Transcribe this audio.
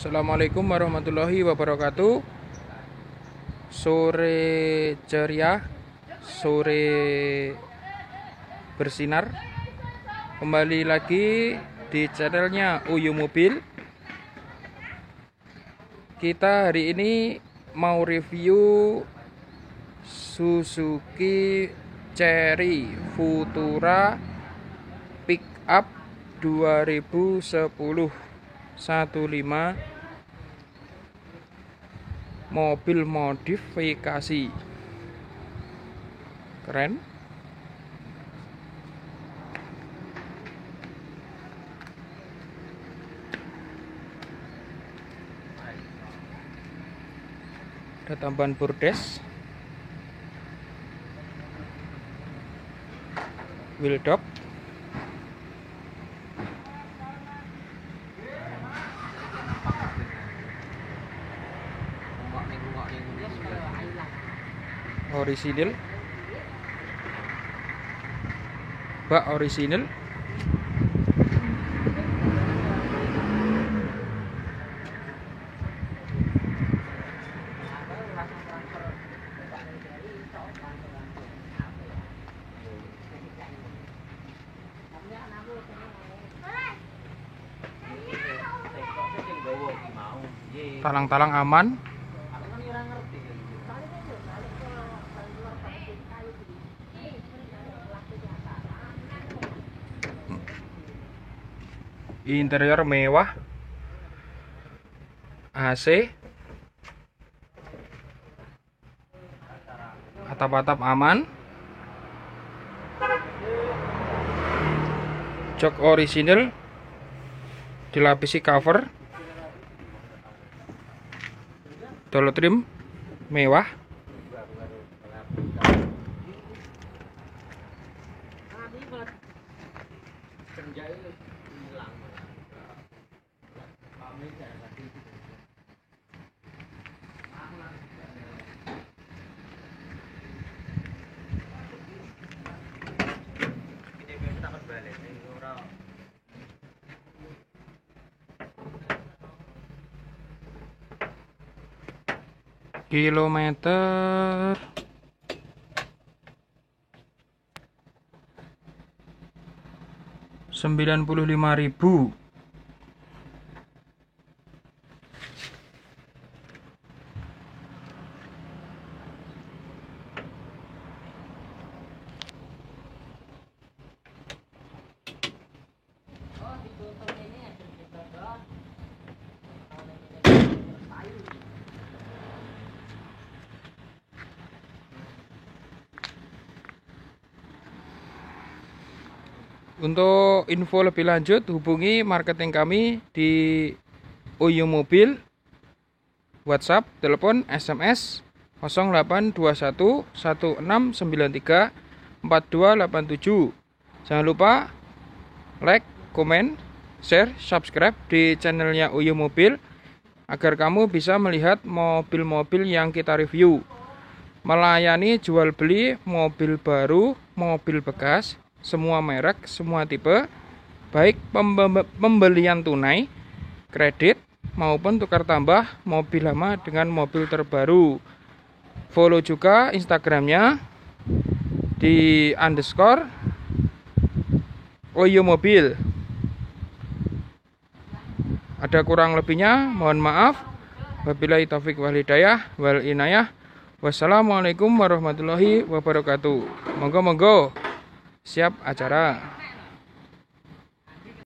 Assalamualaikum warahmatullahi wabarakatuh. Sore ceria, sore bersinar. Kembali lagi di channelnya Uyu Mobil. Kita hari ini mau review Suzuki Cherry Futura Pickup 2010 15 mobil modifikasi keren. Ada tambahan bordes, wheel dop, orisinil, bak orisinil, talang-talang aman. Interior mewah, AC, atap-atap aman, jok orisinil, dilapisi cover, dollar trim mewah, kilometer 95.000. Untuk info lebih lanjut hubungi marketing kami di Uyu Mobil, WhatsApp, telepon, SMS 0821 1693 4287. Jangan lupa like, komen, share, subscribe di channelnya Uyu Mobil agar kamu bisa melihat mobil-mobil yang kita review. Melayani jual beli mobil baru, mobil bekas, semua merek, semua tipe, baik pembelian tunai, kredit, maupun tukar tambah mobil lama dengan mobil terbaru. Follow juga Instagramnya di _Uyu Mobil. Ada kurang lebihnya, mohon maaf. Wabillahi taufik wal hidayah wal inayah. Wassalamualaikum warahmatullahi wabarakatuh. Monggo-monggo siap acara.